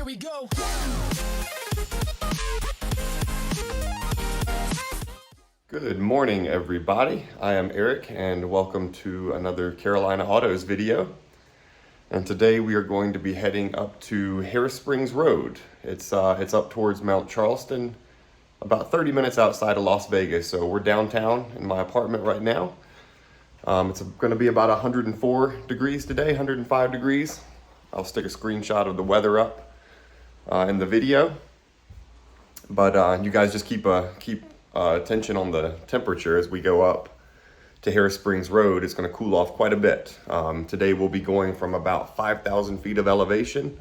we go. Good morning, everybody. I am Eric, and welcome to another Carolina Autos video. And today we are going to be heading up to Harris Springs Road. It's up towards Mount Charleston, about 30 minutes outside of Las Vegas. So we're downtown in my apartment right now. It's going to be about 104 degrees today, 105 degrees. I'll stick a screenshot of the weather up in the video. But you guys just keep attention on the temperature as we go up to Harris Springs Road. It's going to cool off quite a bit. Today we'll be going from about 5,000 feet of elevation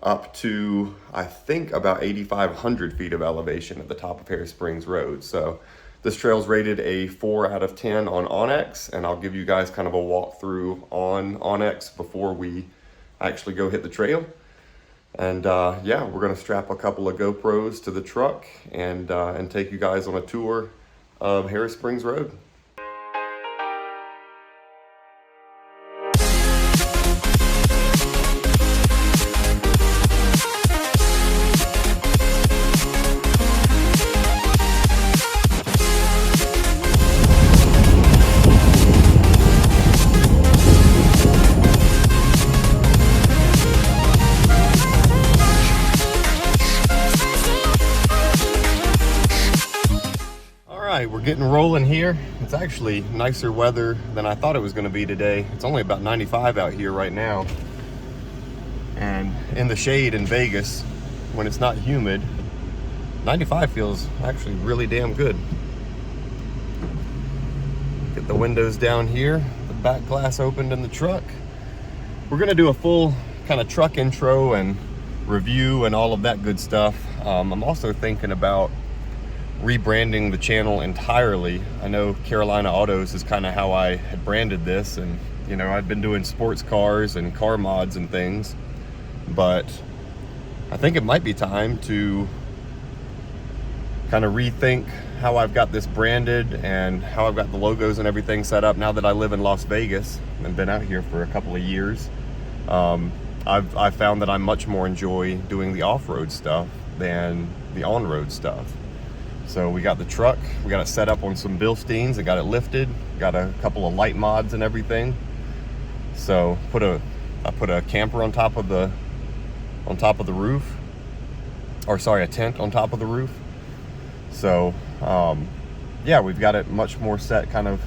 up to, I think, about 8,500 feet of elevation at the top of Harris Springs Road. So this trail's rated a 4 out of 10 on onX, and I'll give you guys kind of a walkthrough on onX before we actually go hit the trail. And yeah, we're gonna strap a couple of GoPros to the truck and take you guys on a tour of Harris Springs Road. We're getting rolling here. It's actually nicer weather than I thought it was going to be today. It's only about 95 out here right now. And in the shade in Vegas, when it's not humid, 95 feels actually really damn good. Get the windows down here, the back glass opened in the truck. We're going to do a full kind of truck intro and review and all of that good stuff. I'm also thinking about rebranding the channel entirely. I know Carolina Autos is kind of how I had branded this, and you know, I've been doing sports cars and car mods and things, but I think it might be time to kind of rethink how I've got this branded and how I've got the logos and everything set up now that I live in Las Vegas and been out here for a couple of years. I've found that I much more enjoy doing the off-road stuff than the on-road stuff. So we got the truck, we got it set up on some Bilsteins, I got it lifted, got a couple of light mods and everything. So I put a camper on top of the roof, or sorry, a tent on top of the roof. So yeah, we've got it much more set, kind of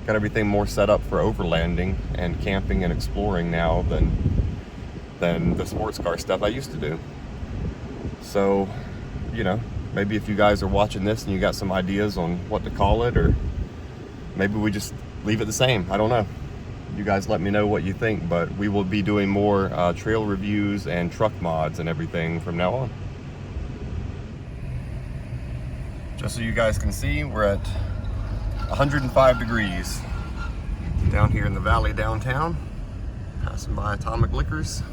got everything more set up for overlanding and camping and exploring now than the sports car stuff I used to do. So, you know, maybe if you guys are watching this and you got some ideas on what to call it, or maybe we just leave it the same. I don't know. You guys let me know what you think, but we will be doing more trail reviews and truck mods and everything from now on. Just so you guys can see, we're at 105 degrees down here in the valley downtown, passing by Atomic Liquors.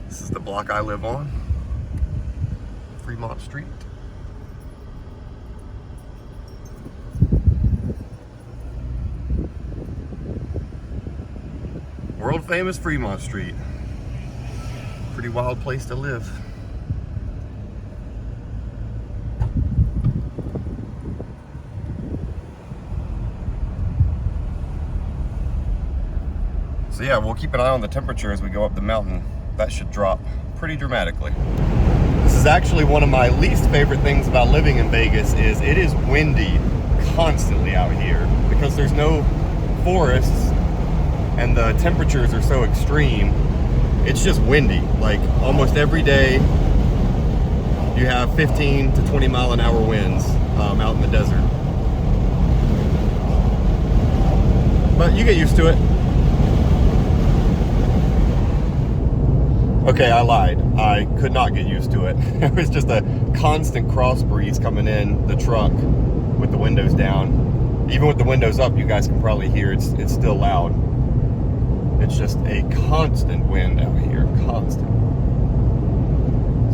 This is the block I live on, Fremont Street. World famous Fremont Street. Pretty wild place to live. So yeah, we'll keep an eye on the temperature as we go up the mountain. That should drop pretty dramatically. This is actually one of my least favorite things about living in Vegas is it is windy constantly out here because there's no forests and the temperatures are so extreme. It's just windy. Like almost every day you have 15 to 20 mile an hour winds out in the desert. But you get used to it. Okay, I lied. I could not get used to it. It was just a constant cross breeze coming in the truck with the windows down. Even with the windows up, you guys can probably hear it's still loud. It's just a constant wind out here, constant.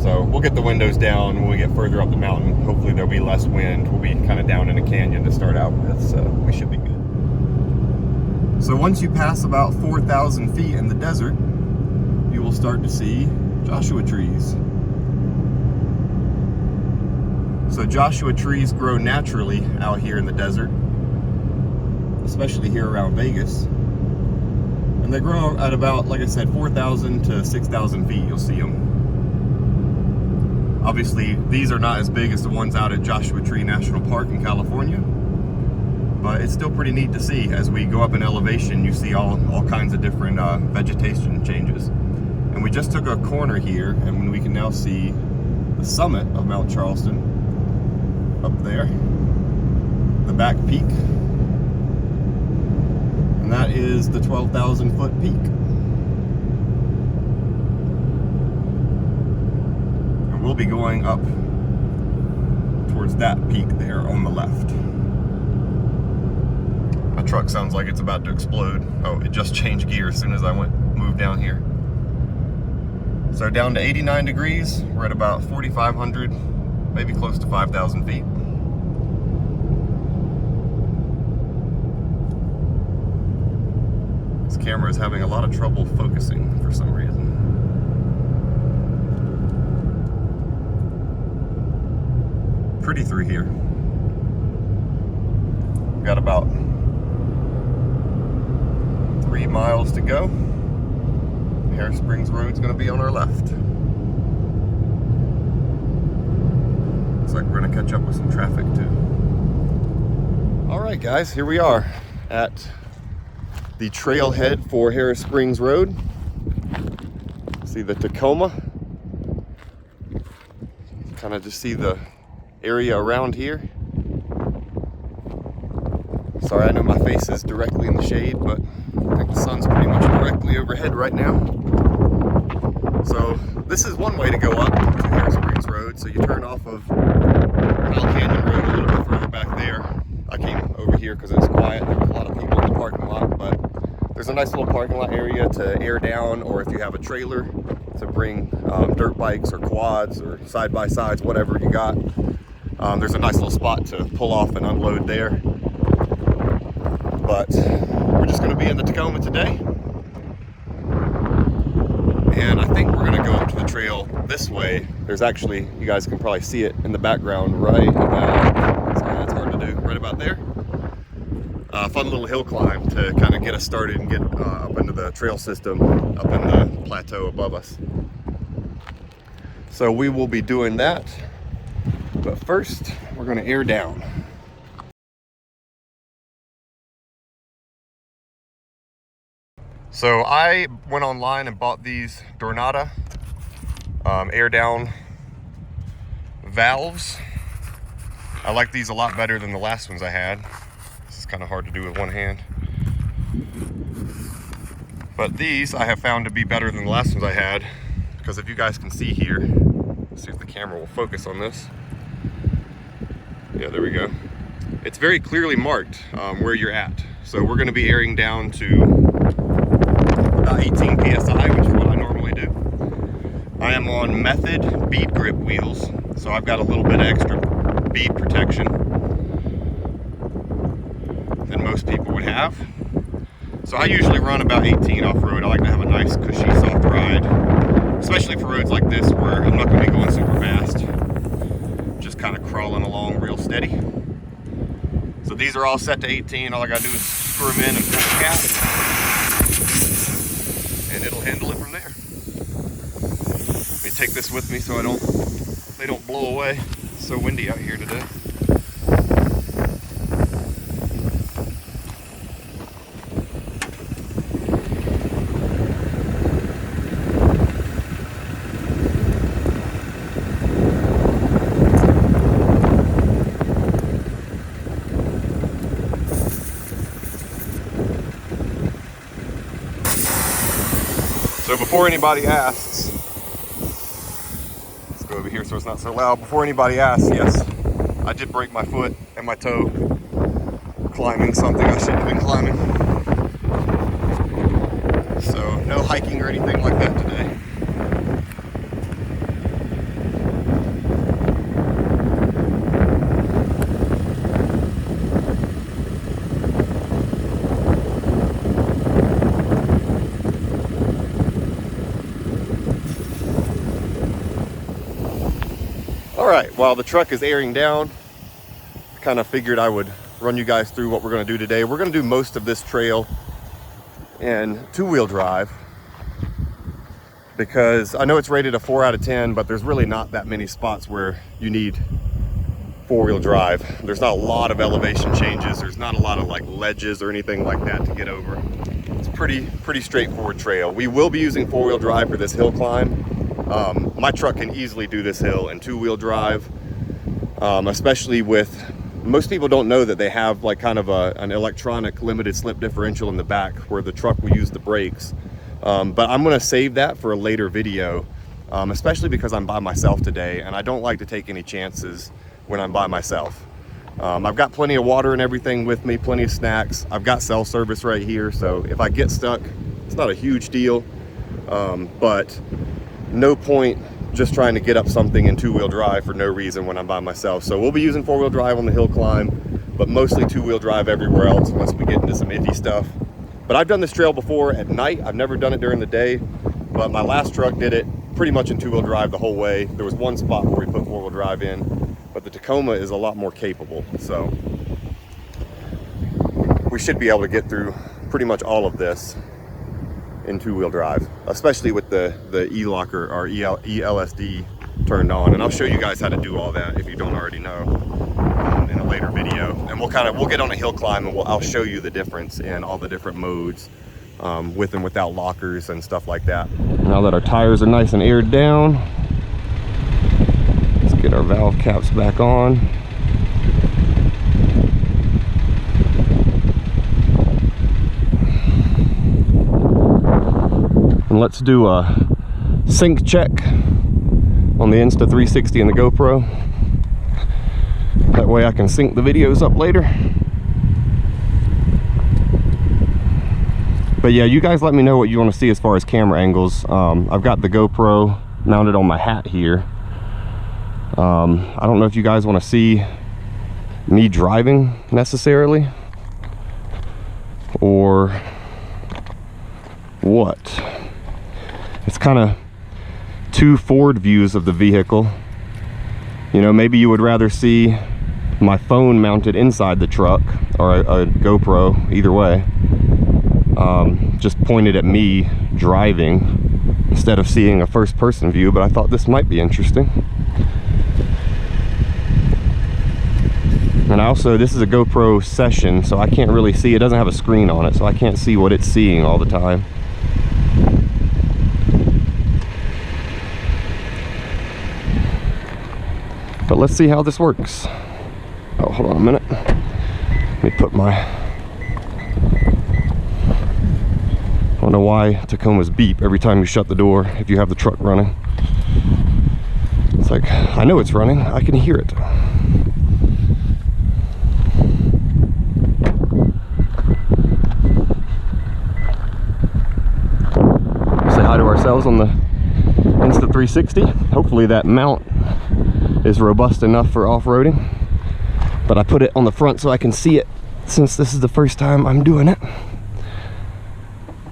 So we'll get the windows down when we get further up the mountain. Hopefully there'll be less wind. We'll be kind of down in a canyon to start out with, so we should be good. So once you pass about 4,000 feet in the desert, you will start to see Joshua trees. So Joshua trees grow naturally out here in the desert, especially here around Vegas. And they grow at about, like I said, 4,000 to 6,000 feet, you'll see them. Obviously, these are not as big as the ones out at Joshua Tree National Park in California, but it's still pretty neat to see. As we go up in elevation, you see all kinds of different vegetation changes. And we just took a corner here, and we can now see the summit of Mount Charleston up there, the back peak. And that is the 12,000 foot peak. And we'll be going up towards that peak there on the left. My truck sounds like it's about to explode. Oh, it just changed gear as soon as I moved down here. So down to 89 degrees, we're at about 4,500, maybe close to 5,000 feet. This camera is having a lot of trouble focusing for some reason. Pretty through here. We've got about 3 miles to go. Harris Springs Road's gonna be on our left. Looks like we're gonna catch up with some traffic too. All right, guys, here we are at the trailhead for Harris Springs Road. See the Tacoma. Kind of just see the area around here. Sorry, I know my face is directly in the shade, but I think the sun's pretty much directly overhead right now. So this is one way to go up to Harris Springs Road. So you turn off of Kyle Canyon Road a little bit further back there. I came over here because it was quiet. There was a lot of people in the parking lot, but there's a nice little parking lot area to air down, or if you have a trailer to bring dirt bikes or quads or side-by-sides, whatever you got. There's a nice little spot to pull off and unload there. But we're just going to be in the Tacoma today. And I think we're going to go up to the trail this way. There's actually, you guys can probably see it in the background right about, sorry, that's hard to do, right about there. Fun little hill climb to kind of get us started and get up into the trail system up in the plateau above us. So we will be doing that. But first, we're going to air down. So I went online and bought these Dornada air down valves. I like these a lot better than the last ones I had. This is kind of hard to do with one hand. But these I have found to be better than the last ones I had, because if you guys can see here, let's see if the camera will focus on this. Yeah, there we go. It's very clearly marked where you're at. So we're going to be airing down to about 18 PSI, which is what I normally do. I am on Method bead grip wheels, so I've got a little bit of extra bead protection than most people would have. So I usually run about 18 off-road. I like to have a nice, cushy, soft ride, especially for roads like this where I'm not going to be going super fast. Just kind of crawling along real steady. So these are all set to 18. All I got to do is screw them in and pull the cap, and it'll handle it from there. Let me take this with me so they don't blow away. It's so windy out here today. So before anybody asks, let's go over here so it's not so loud. Before anybody asks, yes, I did break my foot and my toe climbing something I shouldn't have been climbing. So no hiking or anything like that today. right, while the truck is airing down, I kind of figured I would run you guys through what we're going to do today. We're going to do most of this trail in two-wheel drive, because I know it's rated a 4 out of 10, but there's really not that many spots where you need four-wheel drive. There's not a lot of elevation changes. There's not a lot of like ledges or anything like that to get over. It's pretty straightforward trail. We will be using four-wheel drive for this hill climb. My truck can easily do this hill in two-wheel drive, especially with, most people don't know that they have like kind of an electronic limited slip differential in the back where the truck will use the brakes. But I'm gonna save that for a later video, especially because I'm by myself today and I don't like to take any chances when I'm by myself. I've got plenty of water and everything with me, plenty of snacks. I've got cell service right here, so if I get stuck, it's not a huge deal, but no point just trying to get up something in two-wheel drive for no reason when I'm by myself. So we'll be using four-wheel drive on the hill climb, but mostly two-wheel drive everywhere else unless we get into some iffy stuff. But I've done this trail before at night. I've never done it during the day, but my last truck did it pretty much in two-wheel drive the whole way. There was one spot where we put four-wheel drive in, but the Tacoma is a lot more capable. So we should be able to get through pretty much all of this in two-wheel drive, especially with the E-locker or ELSD turned on. And I'll show you guys how to do all that if you don't already know in a later video. And we'll get on a hill climb and I'll show you the difference in all the different modes with and without lockers and stuff like that. Now that our tires are nice and aired down, let's get our valve caps back on. And let's do a sync check on the Insta360 and the GoPro. That way I can sync the videos up later. But yeah, you guys let me know what you want to see as far as camera angles. I've got the GoPro mounted on my hat here. I don't know if you guys want to see me driving necessarily or what. It's kind of two forward views of the vehicle. You know, maybe you would rather see my phone mounted inside the truck or a GoPro, either way, just pointed at me driving instead of seeing a first-person view. But I thought this might be interesting. And also, this is a GoPro session, so I can't really see. It doesn't have a screen on it, so I can't see what it's seeing all the time. But let's see how this works. Oh, hold on a minute. Let me put my... I don't know why Tacomas beep every time you shut the door if you have the truck running. It's like, I know it's running. I can hear it. Say hi to ourselves on the Insta360. Hopefully that mount is robust enough for off-roading, but I put it on the front so I can see it since this is the first time I'm doing it.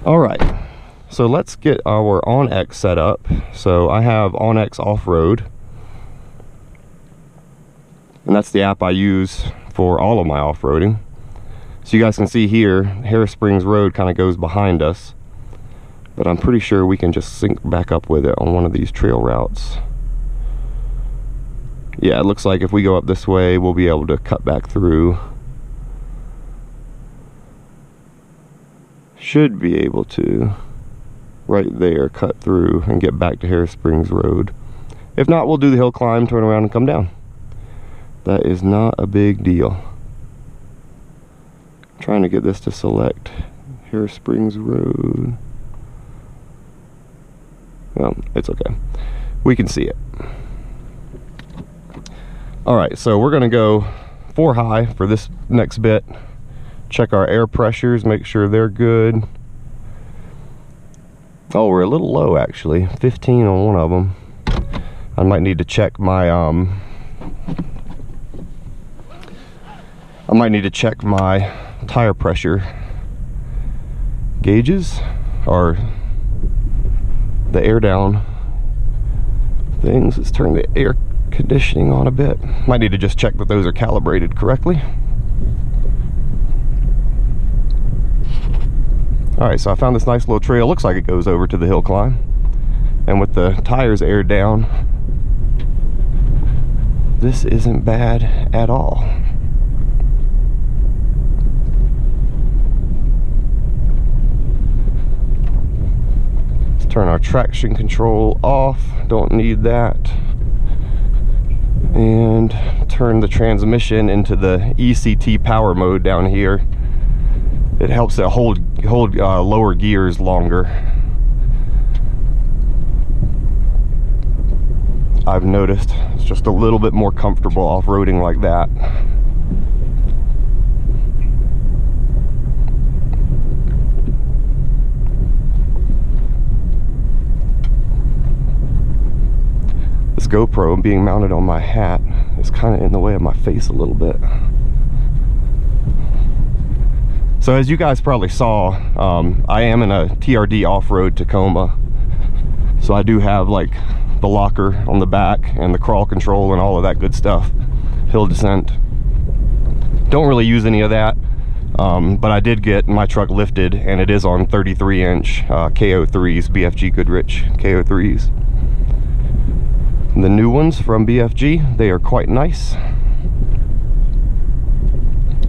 All right, so let's get our OnX set up. So I have OnX Off-Road, and that's the app I use for all of my off-roading. So you guys can see here, Harris Springs Road kind of goes behind us, but I'm pretty sure we can just sync back up with it on one of these trail routes. Yeah, it looks like if we go up this way, we'll be able to cut back through. Should be able to, right there, cut through and get back to Harris Springs Road. If not, we'll do the hill climb, turn around and come down. That is not a big deal. I'm trying to get this to select Harris Springs Road. Well, it's okay. We can see it. Alright, so we're going to go 4 high for this next bit. Check our air pressures, make sure they're good. Oh, we're a little low actually. 15 on one of them. I might need to check my tire pressure gauges, or the air down things. Let's turn the air conditioning on a bit. Might need to just check that those are calibrated correctly. Alright, so I found this nice little trail. Looks like it goes over to the hill climb. And with the tires aired down, this isn't bad at all. Let's turn our traction control off. Don't need that. And turn the transmission into the ECT power mode down here. It helps it hold lower gears longer. I've noticed it's just a little bit more comfortable off-roading like that. This GoPro being mounted on my hat is kind of in the way of my face a little bit. So as you guys probably saw, I am in a TRD off-road Tacoma. So I do have like the locker on the back and the crawl control and all of that good stuff. Hill descent. Don't really use any of that, but I did get my truck lifted, and it is on 33-inch KO3s, BFG Goodrich KO3s. The new ones from BFG, they are quite nice.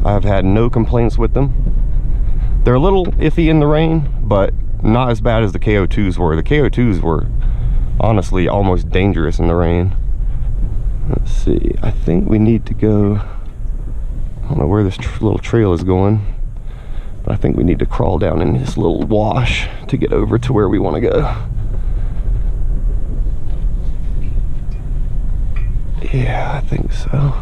I've had no complaints with them. They're a little iffy in the rain, but not as bad as the KO2s were. The KO2s were honestly almost dangerous in the rain. Let's see, I think we need to go, I don't know where this little trail is going, but I think we need to crawl down in this little wash to get over to where we want to go. Yeah, I think so.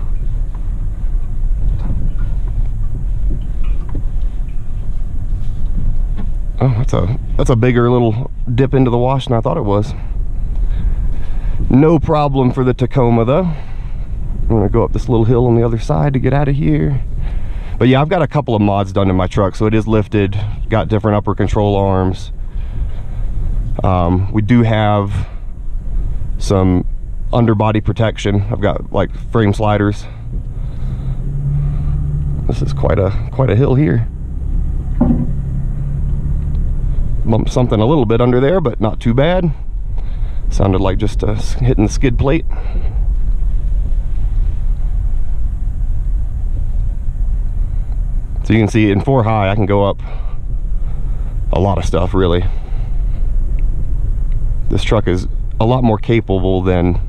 Oh, that's a bigger little dip into the wash than I thought it was. No problem for the Tacoma though. I'm gonna go up this little hill on the other side to get out of here. But yeah, I've got a couple of mods done to my truck, so it is lifted, got different upper control arms. We do have some underbody protection. I've got like frame sliders. This is quite a hill here. Bumped something a little bit under there, but not too bad. Sounded like just hitting the skid plate. So you can see in 4 high I can go up a lot of stuff really. This truck is a lot more capable than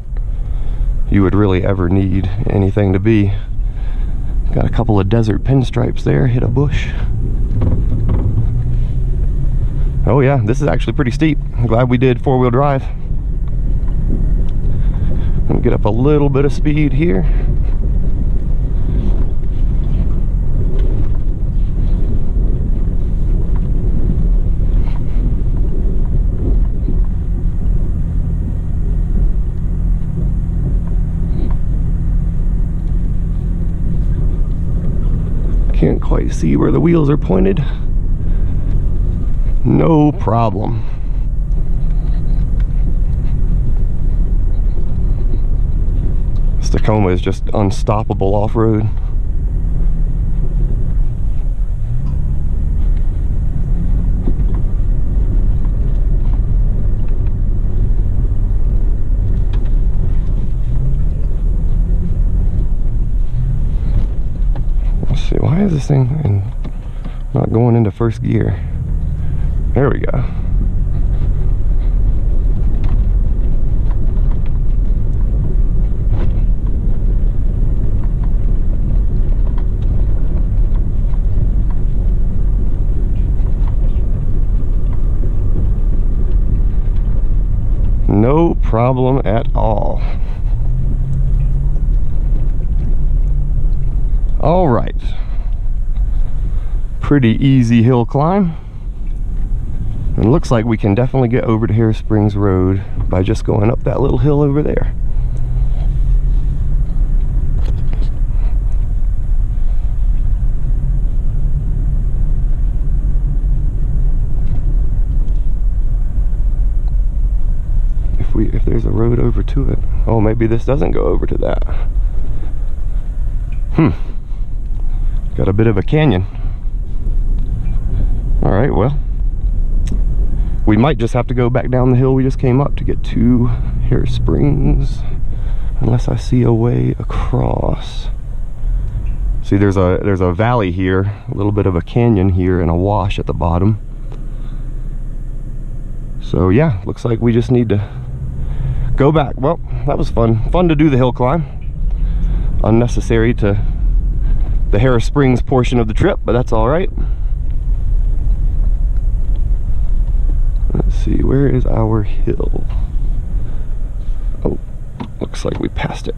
you would really ever need anything to be. Got a couple of desert pinstripes there, hit a bush. Oh yeah, this is actually pretty steep. I'm glad we did 4-wheel drive. I'm gonna get up a little bit of speed here. Can't quite see where the wheels are pointed. No problem. This Tacoma is just unstoppable off-road. Let's see, why is this thing not going into first gear? There we go. No problem at all. All right. Pretty easy hill climb. And it looks like we can definitely get over to Harris Springs Road by just going up that little hill over there. If there's a road over to it. Oh, maybe this doesn't go over to that. Got a bit of a canyon. All right, well, we might just have to go back down the hill we just came up to get to Harris Springs, unless I see a way across. See, there's a valley here, a little bit of a canyon here, and a wash at the bottom. So yeah, looks like we just need to go back. Well, that was fun to do the hill climb. Unnecessary to the Harris Springs portion of the trip, but that's all right. Let's see, where is our hill? Oh, looks like we passed it.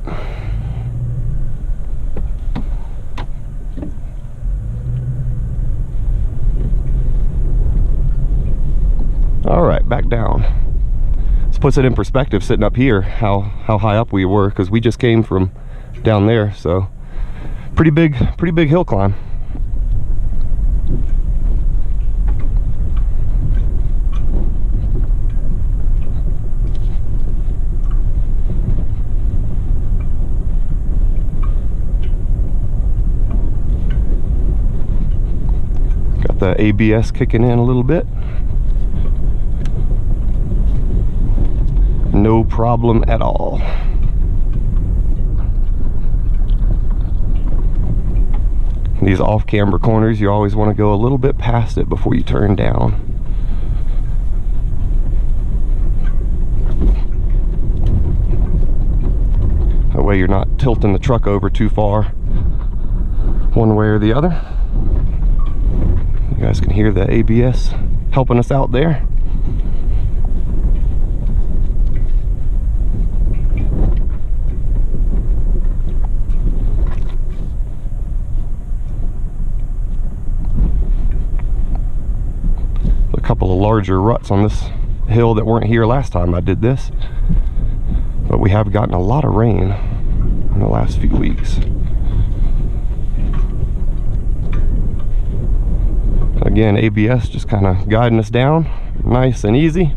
All right, back down. This puts it in perspective sitting up here, how high up we were, because we just came from down there. So pretty big hill climb. Got the ABS kicking in a little bit. No problem at all. These off-camber corners, you always want to go a little bit past it before you turn down. That way you're not tilting the truck over too far one way or the other. You guys can hear the ABS helping us out there. Couple of larger ruts on this hill that weren't here last time I did this, but we have gotten a lot of rain in the last few weeks. Again, ABS just kind of guiding us down nice and easy.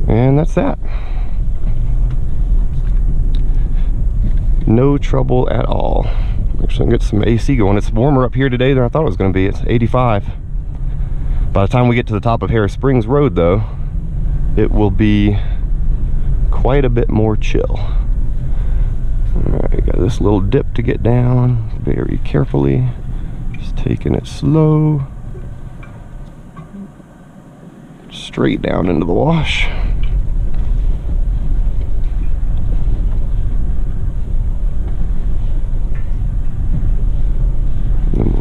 And that's that. No trouble at all. Actually, I can get some AC going. It's warmer up here today than I thought it was going to be. It's 85. By the time we get to the top of Harris Springs Road, though, it will be quite a bit more chill. Alright, got this little dip to get down very carefully. Just taking it slow. Straight down into the wash.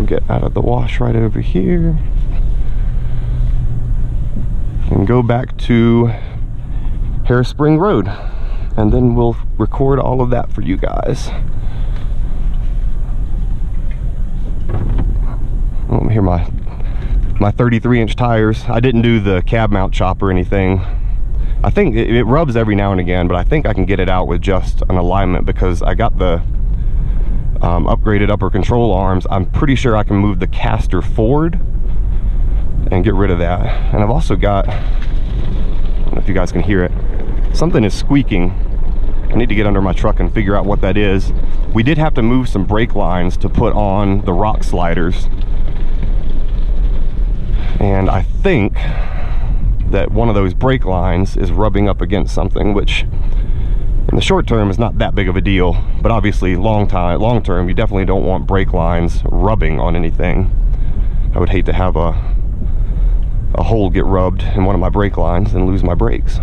Get out of the wash right over here and go back to Harris Spring Road, and then we'll record all of that for you guys. Oh, here my 33-inch tires. I didn't do the cab mount chop or anything. I think it rubs every now and again, but I think I can get it out with just an alignment because I got the upgraded upper control arms. I'm pretty sure I can move the caster forward and get rid of that. And I've also got, I don't know if you guys can hear it, something is squeaking. I need to get under my truck and figure out what that is. We did have to move some brake lines to put on the rock sliders, and I think that one of those brake lines is rubbing up against something, which in the short term is not that big of a deal, but obviously long term you definitely don't want brake lines rubbing on anything. I would hate to have a hole get rubbed in one of my brake lines and lose my brakes.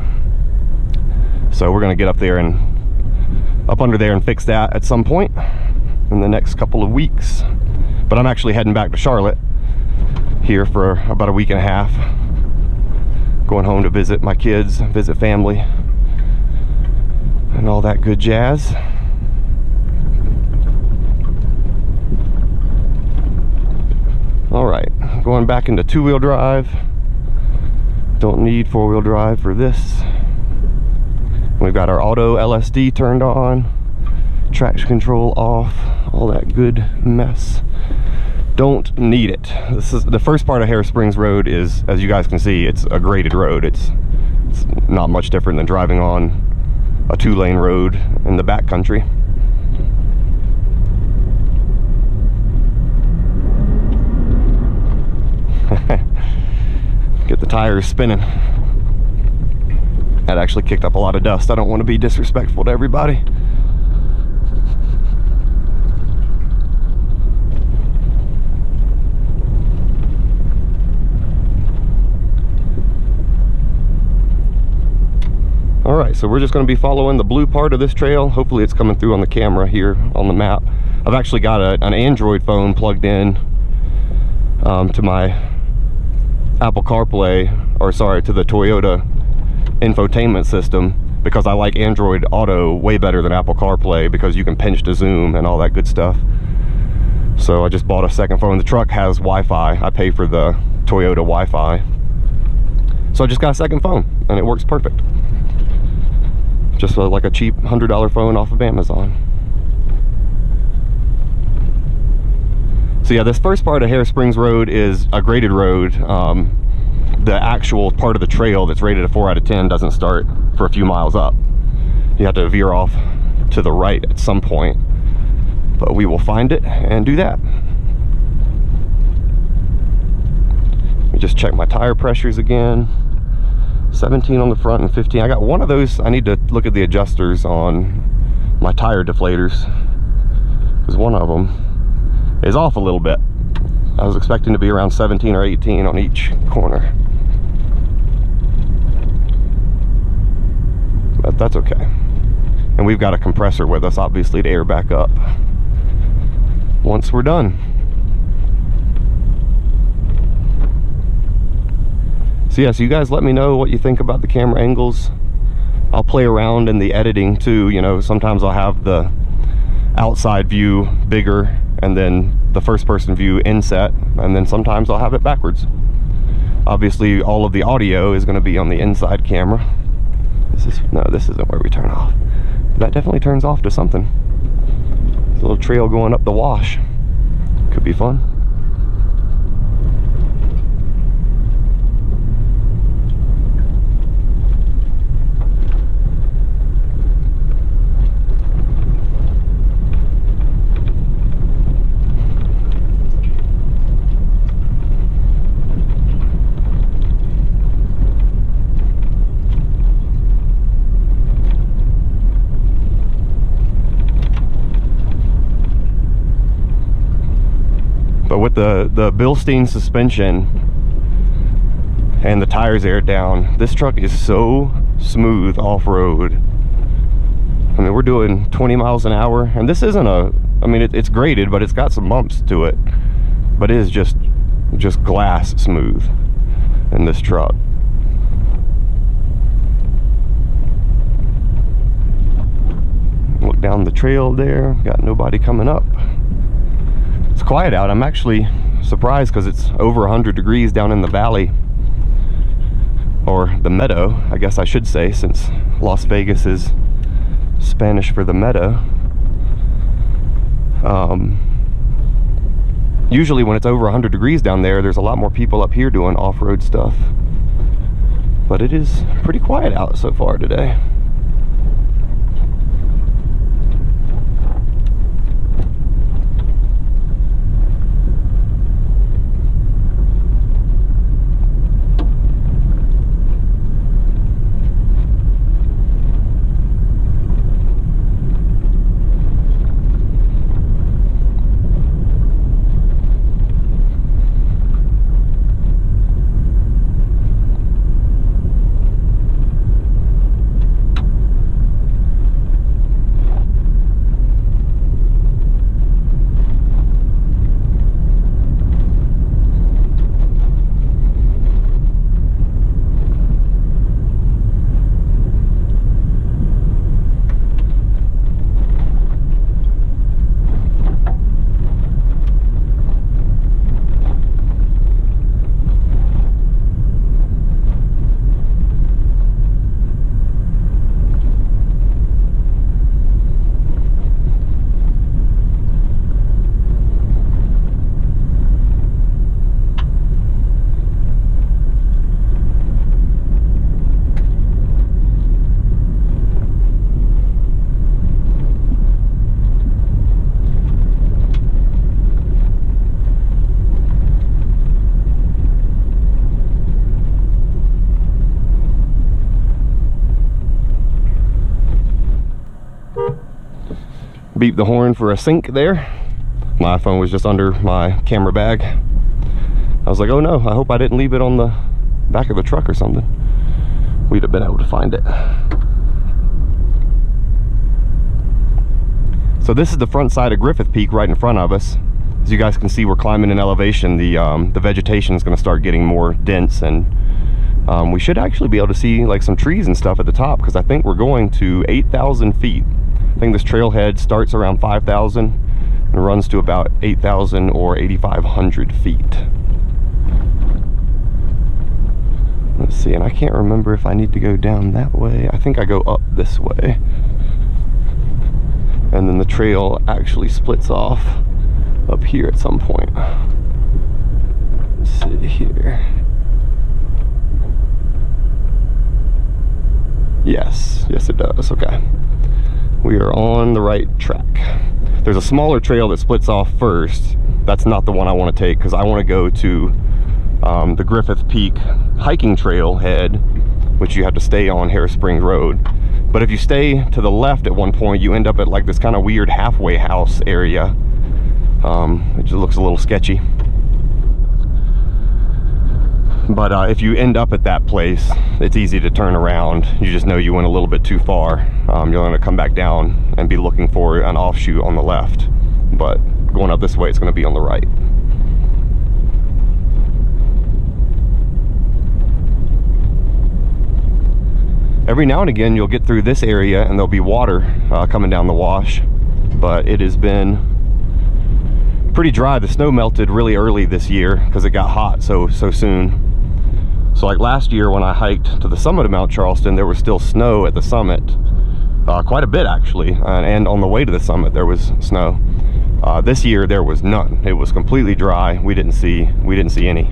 So we're gonna get up there and up under there and fix that at some point in the next couple of weeks. But I'm actually heading back to Charlotte here for about a week and a half, going home to visit my kids, visit family, and all that good jazz. All right, going back into two-wheel drive. Don't need four-wheel drive for this. We've got our auto LSD turned on. traction control off, all that good mess. Don't need it. This is the first part of Harris Springs Road is, as you guys can see, it's a graded road. It's not much different than driving on a 2-lane road in the backcountry. Get the tires spinning. That actually kicked up a lot of dust. I don't want to be disrespectful to everybody. Alright, so we're just going to be following the blue part of this trail. Hopefully it's coming through on the camera here on the map. I've actually got an Android phone plugged in to my Apple CarPlay, or sorry, to the Toyota infotainment system, because I like Android Auto way better than Apple CarPlay because you can pinch to zoom and all that good stuff. So I just bought a second phone. The truck has Wi-Fi. I pay for the Toyota Wi-Fi. So I just got a second phone and it works perfect. Just like a cheap $100 phone off of Amazon. So yeah, this first part of Harris Springs Road is a graded road. The actual part of the trail that's rated a 4 out of 10 doesn't start for a few miles up. You have to veer off to the right at some point, but we will find it and do that. Let me just check my tire pressures again. 17 on the front and 15. I got one of those. I need to look at the adjusters on my tire deflators, because one of them is off a little bit. I was expecting to be around 17 or 18 on each corner, but that's okay. And we've got a compressor with us, obviously, to air back up once we're done. So yeah, so you guys let me know what you think about the camera angles. I'll play around in the editing too, you know, sometimes I'll have the outside view bigger and then the first person view inset, and then sometimes I'll have it backwards. Obviously all of the audio is going to be on the inside camera. No, this isn't where we turn off. That definitely turns off to something. There's a little trail going up the wash. Could be fun. But with the Bilstein suspension and the tires aired down, this truck is so smooth off-road. I mean, we're doing 20 miles an hour, and this isn't a, I mean, it's graded, but it's got some bumps to it. But it is just glass smooth in this truck. Look down the trail there, got nobody coming up. It's quiet out. I'm actually surprised because it's over 100 degrees down in the valley, or the meadow, I guess I should say, since Las Vegas is Spanish for the meadow. Usually when it's over 100 degrees down there, there's a lot more people up here doing off-road stuff. But it is pretty quiet out so far today. beep the horn for a sync there. My iPhone was just under my camera bag. I was like, oh no, I hope I didn't leave it on the back of the truck or something. We'd have been able to find it. So this is the front side of Griffith Peak right in front of us. As you guys can see, we're climbing in elevation. The vegetation is going to start getting more dense, and we should actually be able to see like some trees and stuff at the top, because I think we're going to 8,000 feet. I think this trailhead starts around 5,000 and runs to about 8,000 or 8,500 feet. Let's see, and I can't remember if I need to go down that way. I think I go up this way. And then the trail actually splits off up here at some point. Let's see here. Yes, it does. Okay. We are on the right track. There's a smaller trail that splits off first. That's not the one I want to take, because I want to go to the Griffith Peak hiking trail head, which you have to stay on Harris Springs Road. But if you stay to the left at one point, you end up at like this kind of weird halfway house area, which looks a little sketchy. But if you end up at that place, it's easy to turn around. You just know you went a little bit too far. You're going to come back down and be looking for an offshoot on the left. But going up this way, it's going to be on the right. Every now and again, you'll get through this area and there'll be water coming down the wash. But it has been pretty dry. The snow melted really early this year because it got hot so soon. So like last year when I hiked to the summit of Mount Charleston, there was still snow at the summit, quite a bit actually, and on the way to the summit there was snow. This year there was none. It was completely dry. We didn't see any,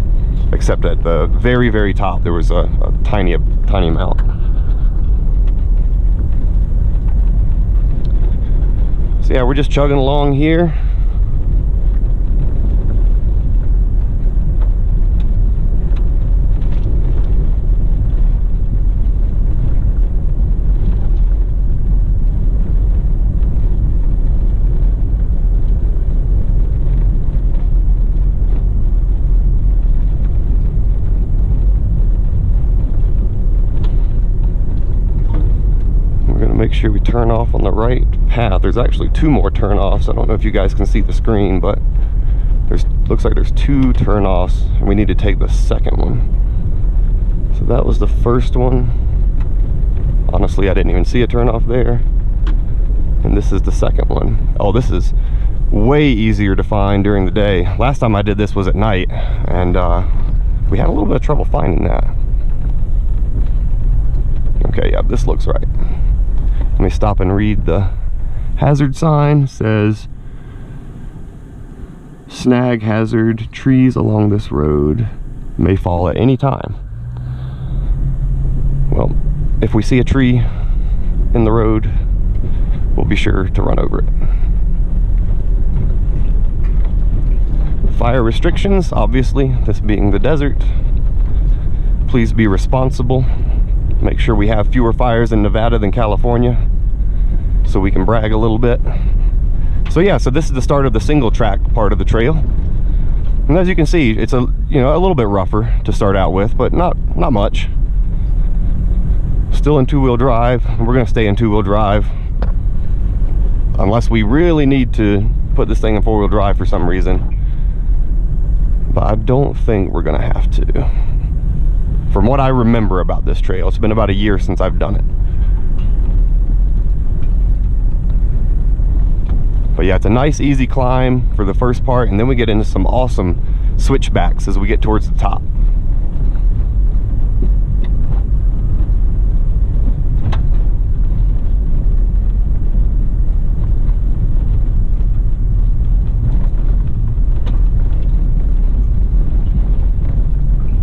except at the very, very top there was a tiny amount. So yeah, we're just chugging along here. Make sure we turn off on the right path. There's actually two more turnoffs. I don't know if you guys can see the screen, but looks like there's two turnoffs, and we need to take the second one. So that was the first one. Honestly, I didn't even see a turnoff there. And this is the second one. Oh, this is way easier to find during the day. Last time I did this was at night, and we had a little bit of trouble finding that. Okay, yeah, this looks right. Let me stop and read the hazard sign. It says, snag hazard, trees along this road may fall at any time. Well, if we see a tree in the road, we'll be sure to run over it. Fire restrictions, obviously, this being the desert. Please be responsible. Make sure we have fewer fires in Nevada than California, so we can brag a little bit. So yeah, so this is the start of the single track part of the trail. And as you can see, it's a little bit rougher to start out with, but not much. Still in two-wheel drive, and we're gonna stay in two-wheel drive unless we really need to put this thing in four-wheel drive for some reason. But I don't think we're gonna have to. From what I remember about this trail, it's been about a year since I've done it. But yeah, it's a nice easy climb for the first part, and then we get into some awesome switchbacks as we get towards the top.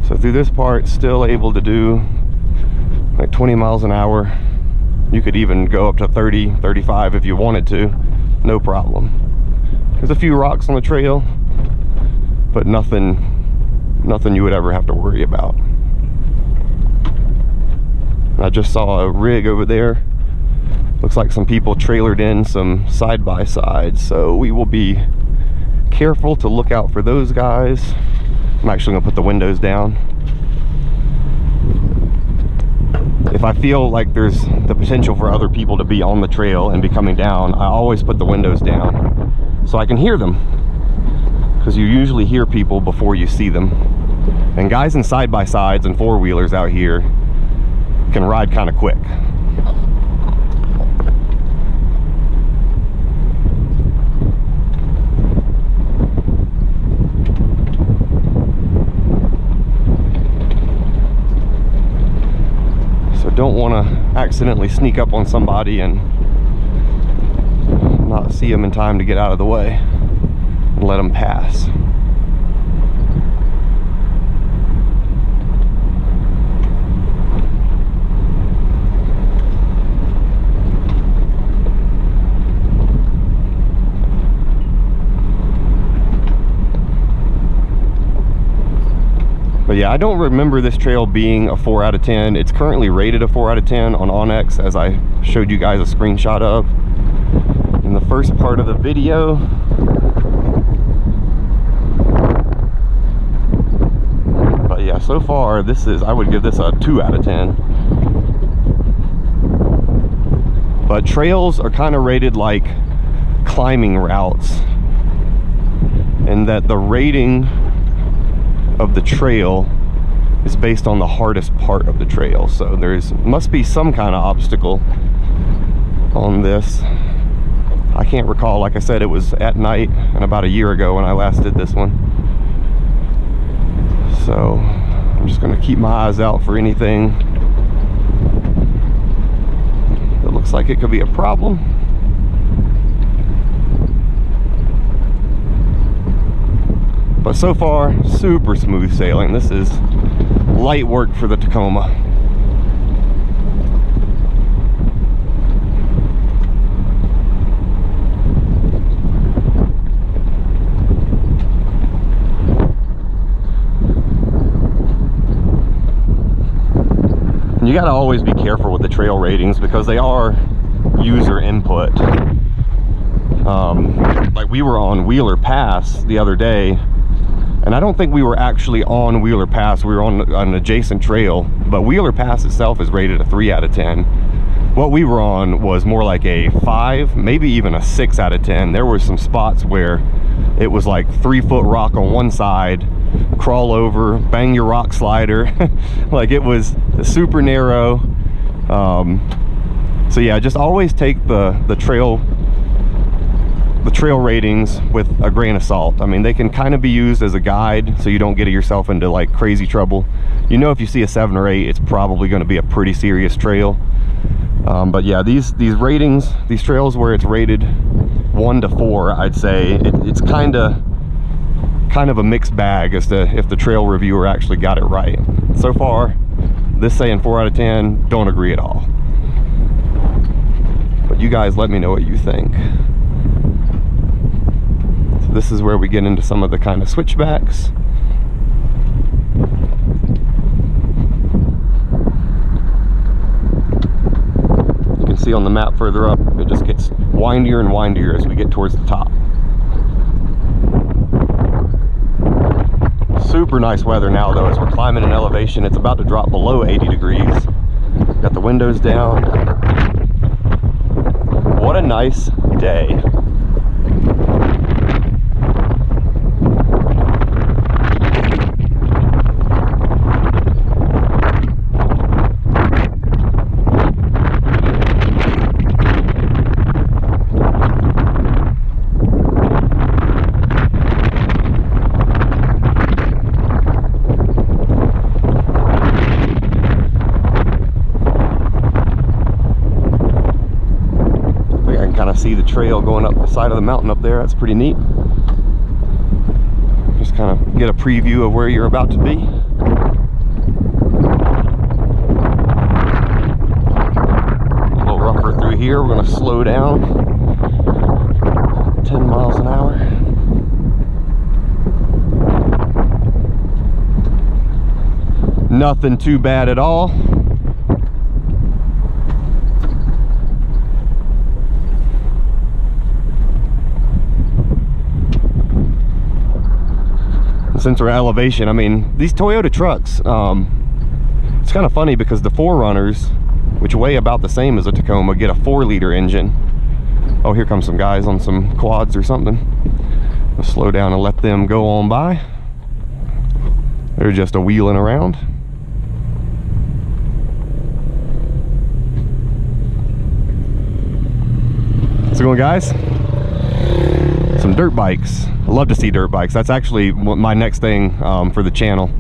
So through this part, still able to do like 20 miles an hour. You could even go up to 30, 35 if you wanted to, no problem. There's a few rocks on the trail, but nothing you would ever have to worry about. I just saw a rig over there Looks like some people trailered in some side-by-sides, so we will be careful to look out for those guys. I'm actually gonna put the windows down. If I feel like there's the potential for other people to be on the trail and be coming down, I always put the windows down so I can hear them, because you usually hear people before you see them. And guys in side-by-sides and four-wheelers out here can ride kind of quick. Don't want to accidentally sneak up on somebody and not see them in time to get out of the way and let them pass. But yeah, I don't remember this trail being a 4 out of 10. It's currently rated a 4 out of 10 on onX, as I showed you guys a screenshot of in the first part of the video. But yeah, so far I would give this a 2 out of 10. But trails are kind of rated like climbing routes, and that the rating of the trail is based on the hardest part of the trail. So must be some kind of obstacle on this. I can't recall. Like I said, it was at night and about a year ago when I last did this one. So I'm just going to keep my eyes out for anything that looks like it could be a problem. But so far, super smooth sailing. This is light work for the Tacoma. And you gotta always be careful with the trail ratings because they are user input. Like we were on Wheeler Pass the other day, and I don't think we were actually on Wheeler Pass. We were on an adjacent trail, but Wheeler Pass itself is rated a 3 out of 10. What we were on was more like a 5, maybe even a 6 out of 10. There were some spots where it was like 3-foot rock on one side, crawl over, bang your rock slider. Like it was super narrow. So yeah, just always take the trail ratings with a grain of salt. I mean, they can kind of be used as a guide so you don't get yourself into like crazy trouble. You know, if you see a 7 or 8, it's probably going to be a pretty serious trail. But yeah, these ratings, these trails where it's rated 1 to 4, I'd say it's kind of a mixed bag as to if the trail reviewer actually got it right. So far, this saying 4 out of 10, don't agree at all. But you guys let me know what you think. So this is where we get into some of the kind of switchbacks. You can see on the map further up, it just gets windier and windier as we get towards the top. Super nice weather now though, as we're climbing an elevation. It's about to drop below 80 degrees. Got the windows down. What a nice day. See the trail going up the side of the mountain up there. That's pretty neat. Just kind of get a preview of where you're about to be. A little rougher through here. We're going to slow down. 10 miles an hour. Nothing too bad at all. since we're at elevation, I mean, these Toyota trucks, it's kind of funny because the 4Runners, which weigh about the same as a Tacoma, get a 4-liter engine. Oh, here comes some guys on some quads or something. I'll slow down and let them go on by. They're just a wheeling around. How's it going, guys? Some dirt bikes. I love to see dirt bikes. That's actually my next thing for the channel.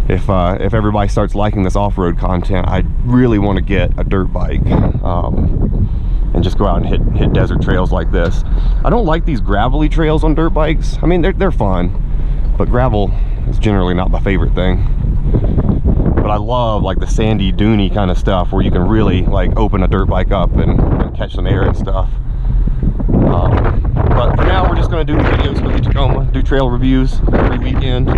If everybody starts liking this off-road content, I really want to get a dirt bike and just go out and hit desert trails like this. I don't like these gravelly trails on dirt bikes. I mean, they're fun, but gravel is generally not my favorite thing. But I love like the sandy, duney kind of stuff where you can really like open a dirt bike up and catch some air and stuff. But for now, we're just going to do videos with the Tacoma, do trail reviews every weekend.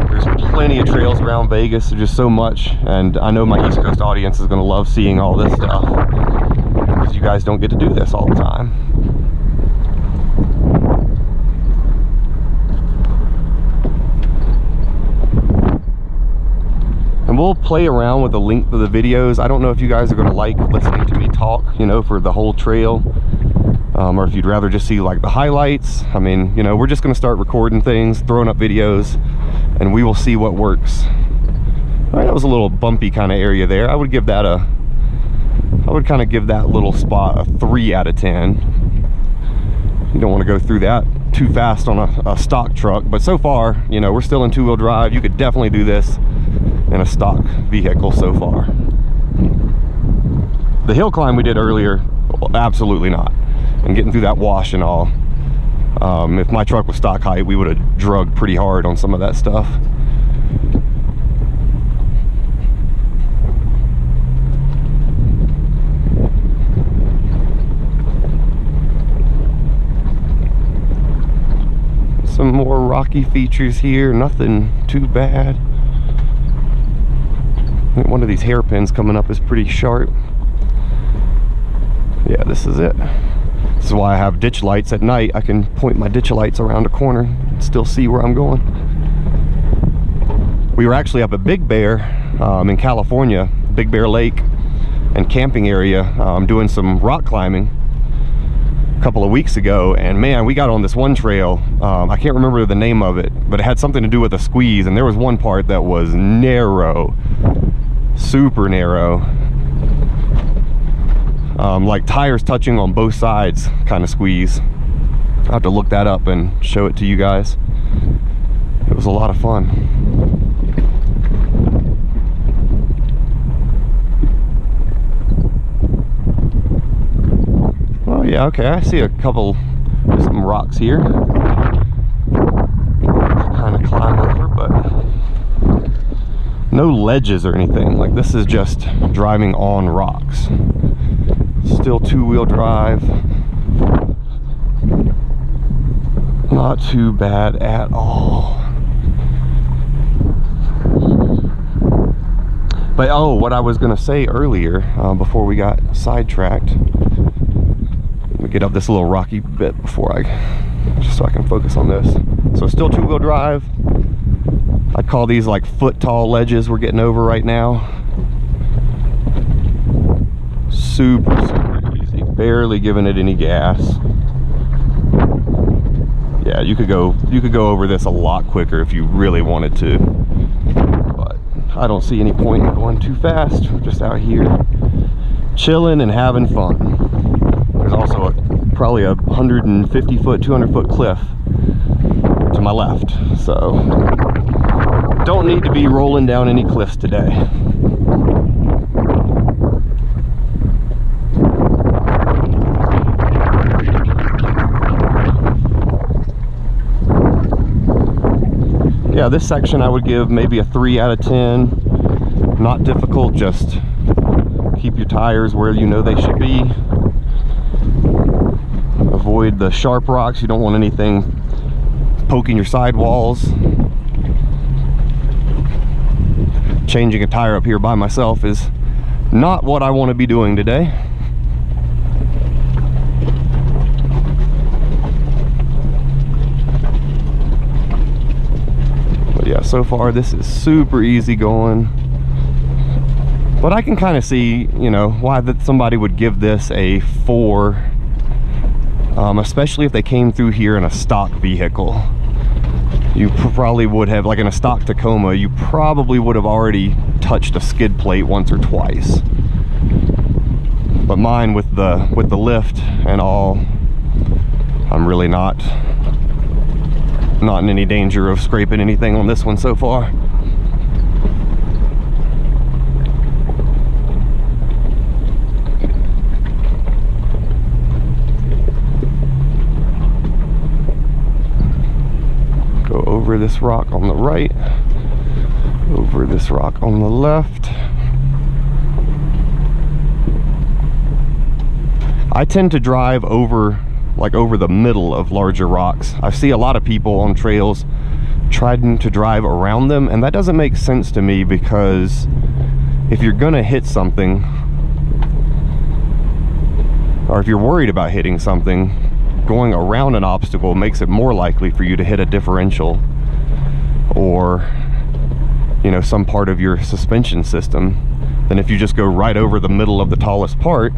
There's plenty of trails around Vegas, there's just so much, and I know my East Coast audience is going to love seeing all this stuff because you guys don't get to do this all the time. And we'll play around with the length of the videos. I don't know if you guys are going to like listening to me talk, you know, for the whole trail, or if you'd rather just see like the highlights. I mean, you know, we're just going to start recording things, throwing up videos, and we will see what works. All right, that was a little bumpy kind of area there. I would give that I would kind of give that little spot a 3 out of 10. You don't want to go through that too fast on a stock truck, but so far, you know, we're still in 2-wheel drive. You could definitely do this in a stock vehicle so far. The hill climb we did earlier, absolutely not. And getting through that wash and all. If my truck was stock height, we would have drugged pretty hard on some of that stuff. Some more rocky features here, nothing too bad. I think one of these hairpins coming up is pretty sharp. Yeah, this is it. This is why I have ditch lights at night. I can point my ditch lights around a corner and still see where I'm going. We were actually up at Big Bear in California, Big Bear Lake and camping area, doing some rock climbing a couple of weeks ago, and man, we got on this one trail. I can't remember the name of it, but it had something to do with a squeeze, and there was one part that was narrow, super narrow. Like tires touching on both sides kind of squeeze. I'll have to look that up and show it to you guys. It was a lot of fun. Oh yeah, okay, I see a couple, some rocks here. Kind of climb over, but no ledges or anything. Like, this is just driving on rocks. Still 2-wheel drive. Not too bad at all. But oh, what I was gonna say earlier, before we got sidetracked, let me get up this little rocky bit before just so I can focus on this. So still 2-wheel drive. I call these like foot tall ledges we're getting over right now. Super easy, barely giving it any gas. Yeah, you could go over this a lot quicker if you really wanted to, but I don't see any point in going too fast. We're just out here chilling and having fun. There's also probably a 150 foot, 200 foot cliff to my left, so don't need to be rolling down any cliffs today. Yeah, this section I would give maybe a 3 out of 10. Not difficult, just keep your tires where you know they should be. Avoid the sharp rocks. You don't want anything poking your sidewalls. Changing a tire up here by myself is not what I want to be doing today. Yeah, so far this is super easy going. But I can kind of see, you know, why that somebody would give this a 4, especially if they came through here in a stock vehicle. You probably would have, like in a stock Tacoma, you probably would have already touched a skid plate once or twice. But mine, with the lift and all, I'm really not in any danger of scraping anything on this one so far. Go over this rock on the right, over this rock on the left. I tend to drive over the middle of larger rocks. I see a lot of people on trails trying to drive around them, and that doesn't make sense to me, because if you're gonna hit something, or if you're worried about hitting something, going around an obstacle makes it more likely for you to hit a differential or, you know, some part of your suspension system than if you just go right over the middle of the tallest part.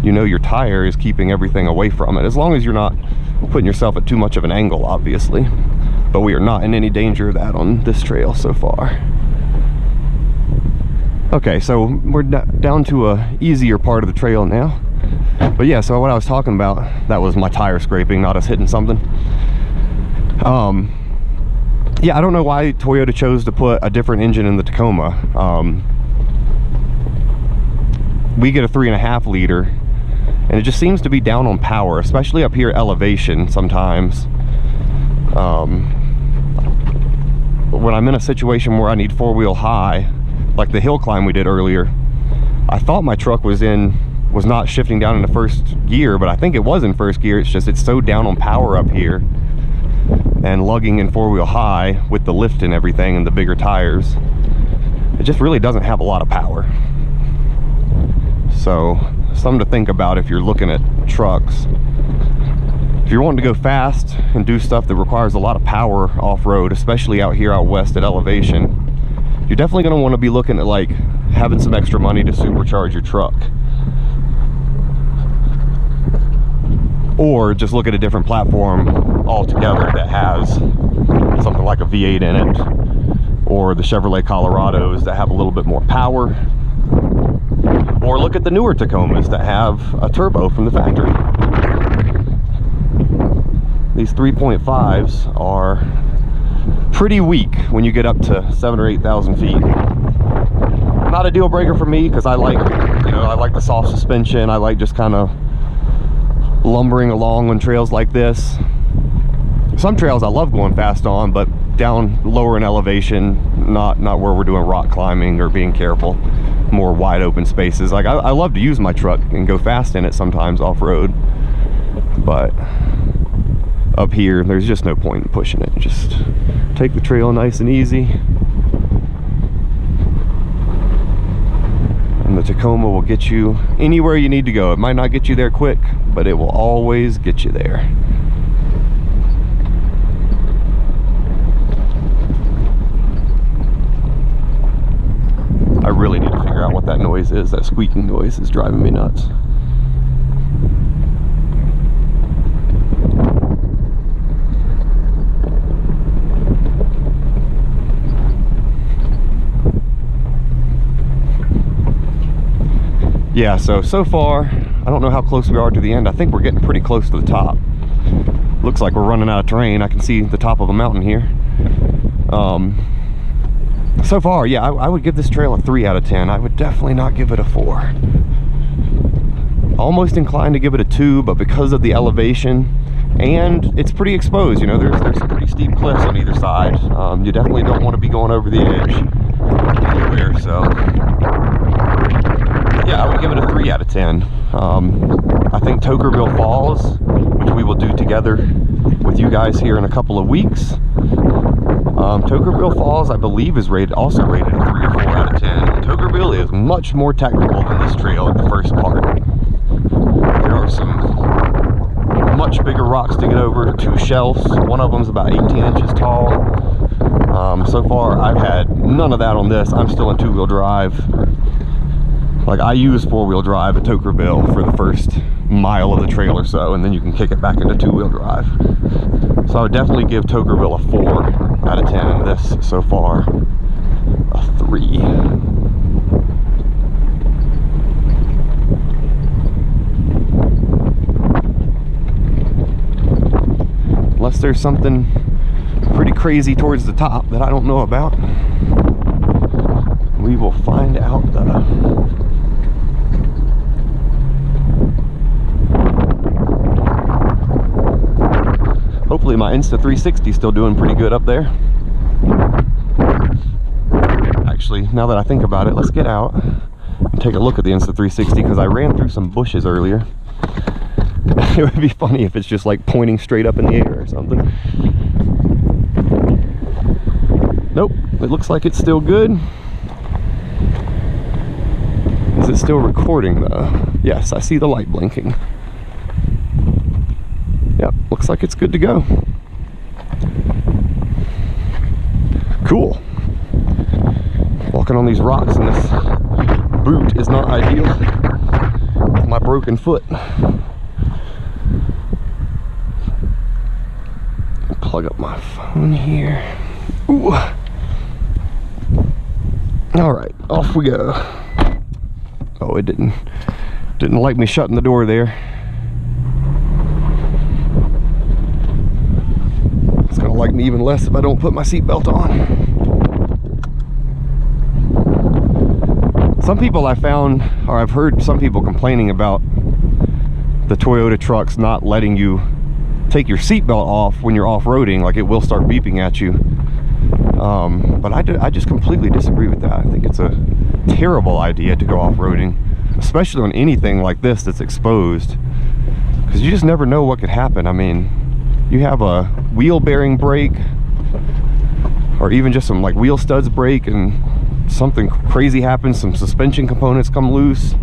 You know your tire is keeping everything away from it, as long as you're not putting yourself at too much of an angle, obviously. But we are not in any danger of that on this trail so far. Okay, so we're down to a easier part of the trail now. But yeah, so what I was talking about, that was my tire scraping, not us hitting something. Yeah, I don't know why Toyota chose to put a different engine in the Tacoma. We get a 3.5 liter, and it just seems to be down on power, especially up here elevation sometimes. When I'm in a situation where I need 4-wheel high, like the hill climb we did earlier, I thought my truck was not shifting down into first gear, but I think it was in first gear. It's just, it's so down on power up here, and lugging in 4-wheel high with the lift and everything and the bigger tires, it just really doesn't have a lot of power. So something to think about if you're looking at trucks. If you're wanting to go fast and do stuff that requires a lot of power off-road, especially out here out west at elevation, you're definitely going to want to be looking at like having some extra money to supercharge your truck. Or just look at a different platform altogether that has something like a V8 in it, or the Chevrolet Colorados that have a little bit more power. Or look at the newer Tacomas that have a turbo from the factory. These 3.5s are pretty weak when you get up to 7,000 or 8,000 feet. Not a deal breaker for me, because I like the soft suspension. I like just kind of lumbering along on trails like this. Some trails I love going fast on, but down lower in elevation, not where we're doing rock climbing or being careful. More wide open spaces. Like I love to use my truck and go fast in it sometimes off-road, but up here there's just no point in pushing it. Just take the trail nice and easy, and the Tacoma will get you anywhere you need to go. It might not get you there quick, but it will always get you there. I really need to figure out what that noise is. That squeaking noise is driving me nuts. Yeah, so far, I don't know how close we are to the end. I think we're getting pretty close to the top. Looks like we're running out of terrain. I can see the top of a mountain here. So far, yeah, I would give this trail a 3 out of 10. I would definitely not give it a 4. Almost inclined to give it a 2, but because of the elevation, and it's pretty exposed, you know, there's some pretty steep cliffs on either side. You definitely don't want to be going over the edge anywhere, so yeah, I would give it a 3 out of 10. I think Tokerville Falls, which we will do together with you guys here in a couple of weeks, Tokerville Falls, I believe, is also rated a 3 or 4 out of 10. Tokerville is much more technical than this trail at the first part. There are some much bigger rocks to get over, 2 shelves. One of them's about 18 inches tall. So far I've had none of that on this. I'm still in two-wheel drive. Like, I use four-wheel drive at Tokerville for the first mile of the trail or so, and then you can kick it back into two-wheel drive. So I would definitely give Tokerville a 4 out of 10. This so far a 3. Unless there's something pretty crazy towards the top that I don't know about. We will find out though. Hopefully my Insta360 is still doing pretty good up there. Actually, now that I think about it, let's get out and take a look at the Insta360, because I ran through some bushes earlier. It would be funny if it's just like pointing straight up in the air or something. Nope, it looks like it's still good. Is it still recording though? Yes, I see the light blinking. Yep, looks like it's good to go. Cool. Walking on these rocks in this boot is not ideal with my broken foot. Plug up my phone here. Ooh. All right, off we go. Oh, it didn't like me shutting the door there. It's gonna like me even less if I don't put my seatbelt on. Some people I found, or I've heard some people complaining about the Toyota trucks not letting you take your seatbelt off when you're off-roading. Like, it will start beeping at you. But I just completely disagree with that. I think it's a terrible idea to go off-roading, especially on anything like this that's exposed, because you just never know what could happen. I mean, you have a wheel bearing break, or even just some like wheel studs break, and something crazy happens, some suspension components come loose,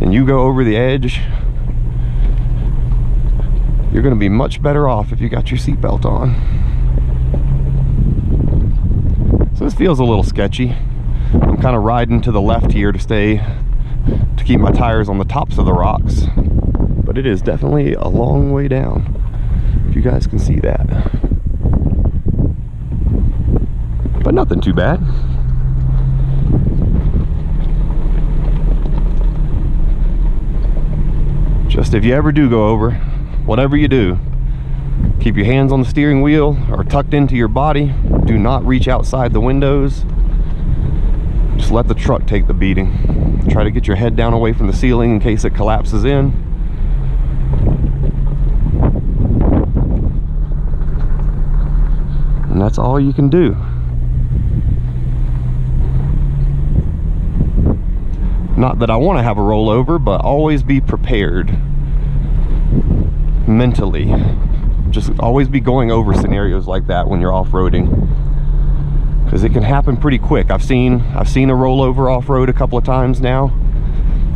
and you go over the edge. You're going to be much better off if you got your seatbelt on. So this feels a little sketchy. I'm kind of riding to the left here to keep my tires on the tops of the rocks, but it is definitely a long way down, if you guys can see that. But nothing too bad. Just if you ever do go over, whatever you do, keep your hands on the steering wheel or tucked into your body. Do not reach outside the windows. Just let the truck take the beating. Try to get your head down away from the ceiling in case it collapses in. And that's all you can do. Not that I want to have a rollover, but always be prepared mentally. Just always be going over scenarios like that when you're off-roading, because it can happen pretty quick. I've seen a rollover off-road a couple of times now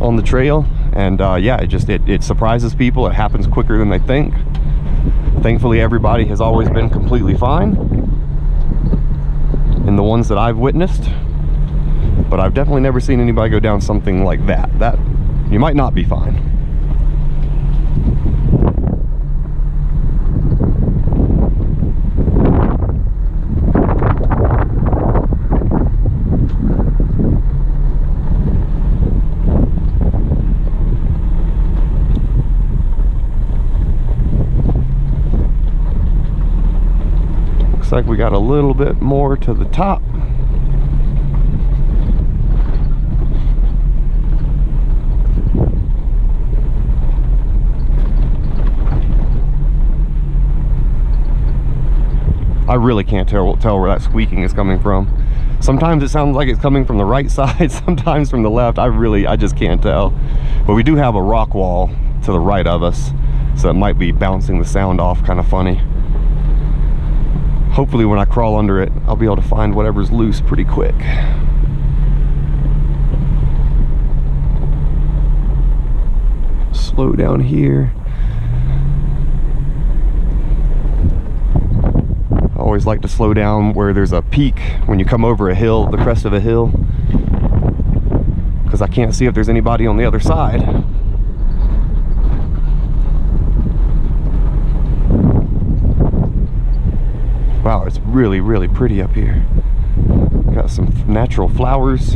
on the trail, and yeah, it surprises people. It happens quicker than they think. Thankfully, everybody has always been completely fine in the ones that I've witnessed, but I've definitely never seen anybody go down something like that. That you might not be fine. Looks like we got a little bit more to the top. I really can't tell where that squeaking is coming from. Sometimes it sounds like it's coming from the right side, sometimes from the left. I just can't tell. But we do have a rock wall to the right of us, so it might be bouncing the sound off kind of funny. Hopefully when I crawl under it, I'll be able to find whatever's loose pretty quick. Slow down here. I always like to slow down where there's a peak when you come over a hill, the crest of a hill, because I can't see if there's anybody on the other side. Wow, it's really, really pretty up here. Got some natural flowers.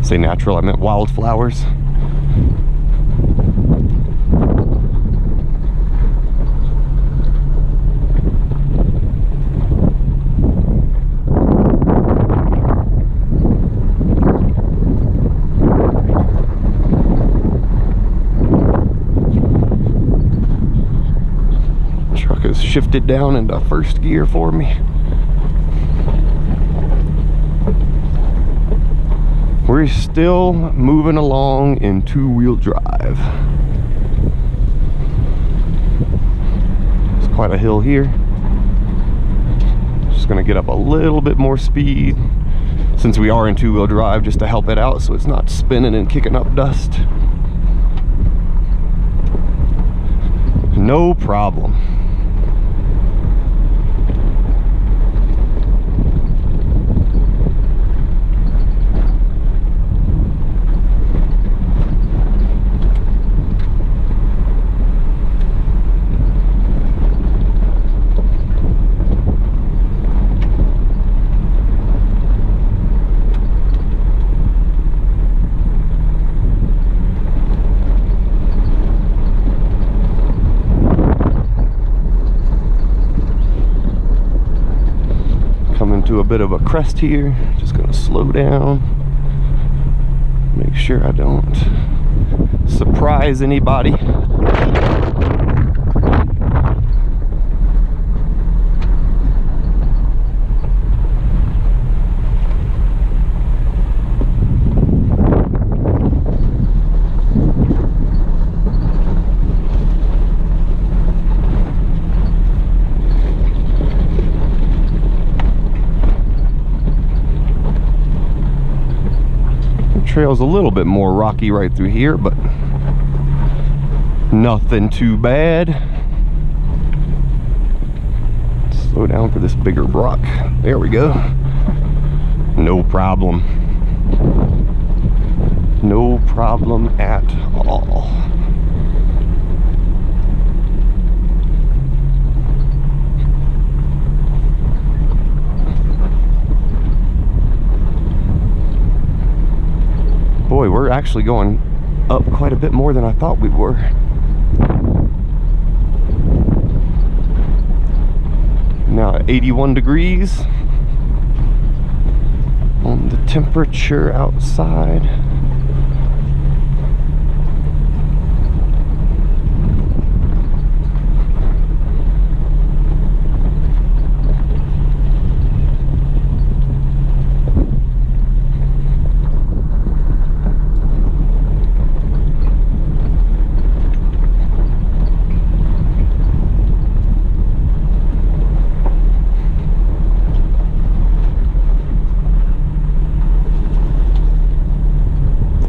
Say natural, I meant wildflowers. Truck is shifted down into first gear for me. We're still moving along in two-wheel drive. It's quite a hill here. Just gonna get up a little bit more speed since we are in two-wheel drive, just to help it out so it's not spinning and kicking up dust. No problem. To a bit of a crest here. Just gonna slow down, make sure I don't surprise anybody. Trail's a little bit more rocky right through here, but nothing too bad. Slow down for this bigger rock. There we go. No problem. No problem at all. Boy, we're actually going up quite a bit more than I thought we were. Now at 81 degrees on the temperature outside.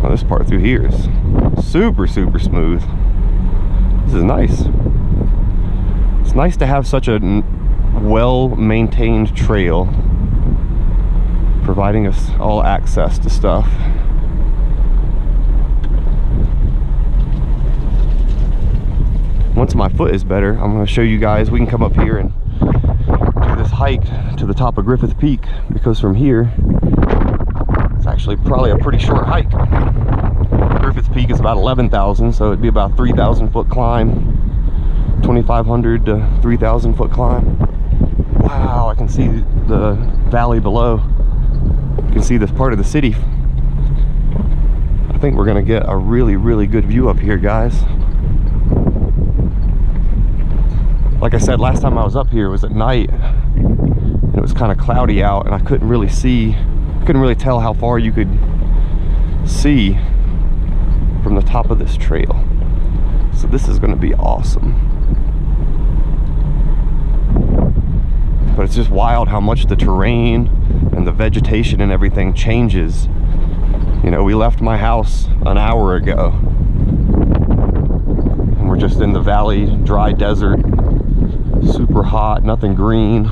This part through here is super smooth. This is nice. It's nice to have such a well-maintained trail providing us all access to stuff. Once my foot is better, I'm going to show you guys. We can come up here and do this hike to the top of Griffith Peak, because from here it's actually probably a pretty short hike. Griffith Peak is about 11,000, so it'd be about 3,000 foot climb, 2,500 to 3,000 foot climb. Wow, I can see the valley below. You can see this part of the city. I think we're gonna get a really good view up here, guys. Like I said, last time I was up here, it was at night, and it was kind of cloudy out, and I couldn't really tell how far you could see from the top of this trail. So this is going to be awesome. But it's just wild how much the terrain and the vegetation and everything changes. You know, we left my house an hour ago and we're just in the valley, dry desert. super hot, nothing green,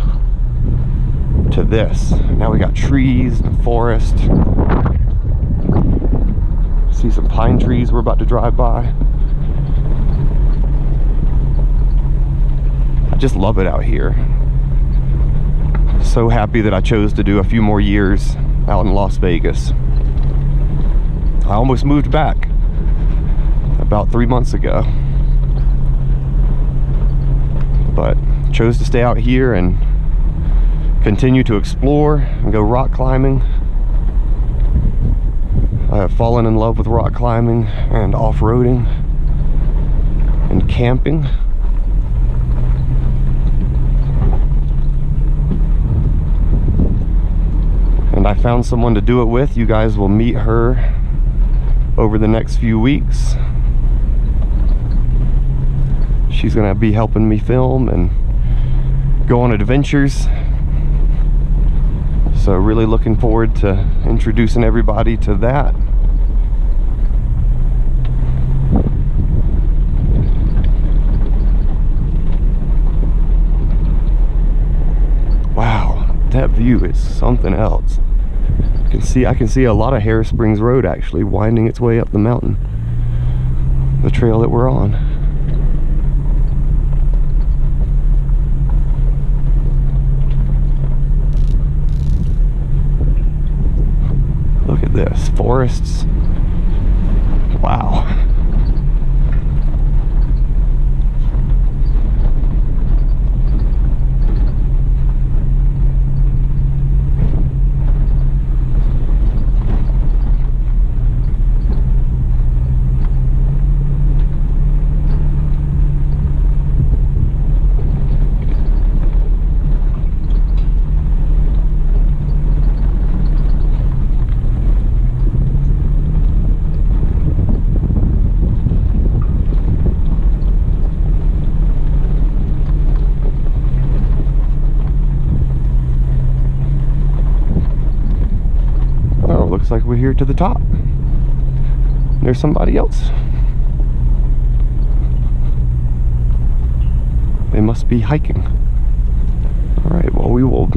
to this. Now we got trees and forest. See some pine trees we're about to drive by. I just love it out here. So happy that I chose to do a few more years out in Las Vegas. I almost moved back about 3 months ago, but chose to stay out here and continue to explore and go rock climbing. I have fallen in love with rock climbing and off-roading and camping. And I found someone to do it with. You guys will meet her over the next few weeks. She's gonna be helping me film and go on adventures. So really looking forward to introducing everybody to that. Wow, that view is something else. I can see a lot of Harris Springs Road actually winding its way up the mountain, the trail that we're on. Look at this, forests. Wow. Looks like we're here to the top. There's somebody else. They must be hiking. All right, well, we will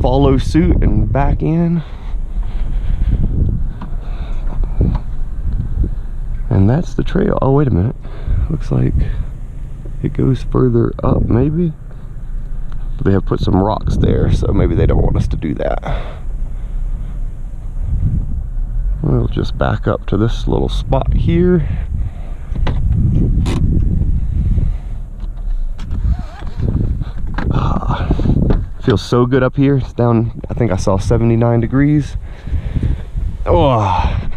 follow suit and back in. And that's the trail. Oh, wait a minute. Looks like it goes further up, maybe. But they have put some rocks there, so maybe they don't want us to do that. We'll just back up to this little spot here. Feels so good up here. It's down, I think I saw 79 degrees. Oh.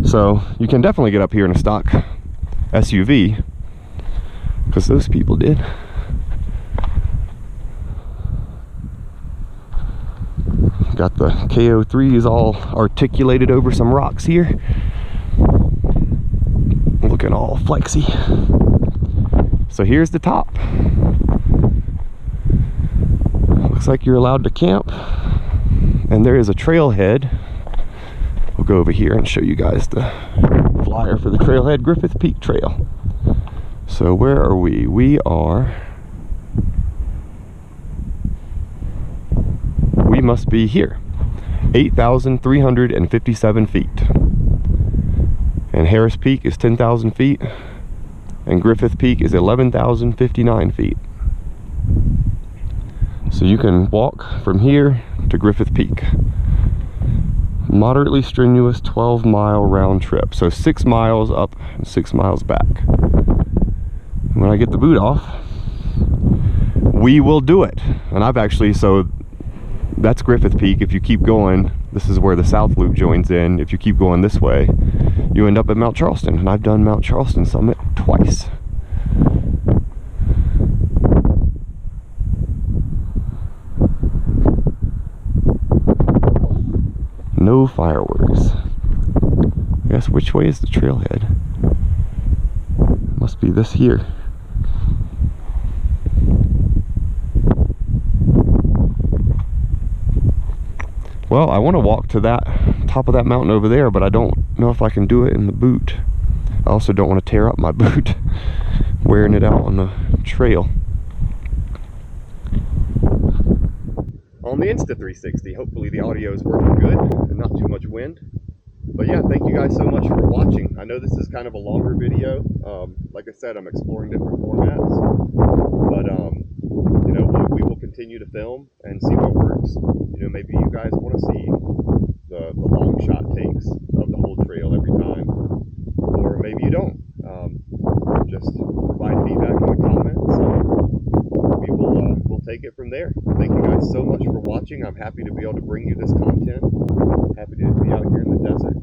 So you can definitely get up here in a stock SUV, because those people did. Got the KO3s all articulated over some rocks here. Looking all flexy. So here's the top. Looks like you're allowed to camp. And there is a trailhead. We'll go over here and show you guys the flyer for the trailhead, Griffith Peak Trail. So where are we? We must be here, 8,357 feet. And Harris Peak is 10,000 feet, and Griffith Peak is 11,059 feet. So you can walk from here to Griffith Peak. Moderately strenuous 12-mile round trip. So 6 miles up and 6 miles back. When I get the boot off, we will do it. And I've actually, so that's Griffith Peak. If you keep going, this is where the South Loop joins in. If you keep going this way, you end up at Mount Charleston. And I've done Mount Charleston Summit twice. No fireworks. I guess which way is the trailhead? Must be this here. Well, I want to walk to that top of that mountain over there, but I don't know if I can do it in the boot. I also don't want to tear up my boot wearing it out on the trail. On the Insta360, hopefully the audio is working good and not too much wind. But yeah, thank you guys so much for watching. I know this is kind of a longer video. Like I said, I'm exploring different formats, but you know, we will continue to film and see what works. You know, maybe you guys want to see the long shot takes of the whole trail every time, or maybe you don't. Just provide feedback in the comments. We'll take it from there. Thank you guys so much for watching. I'm happy to be able to bring you this content. Happy to be out here in the desert.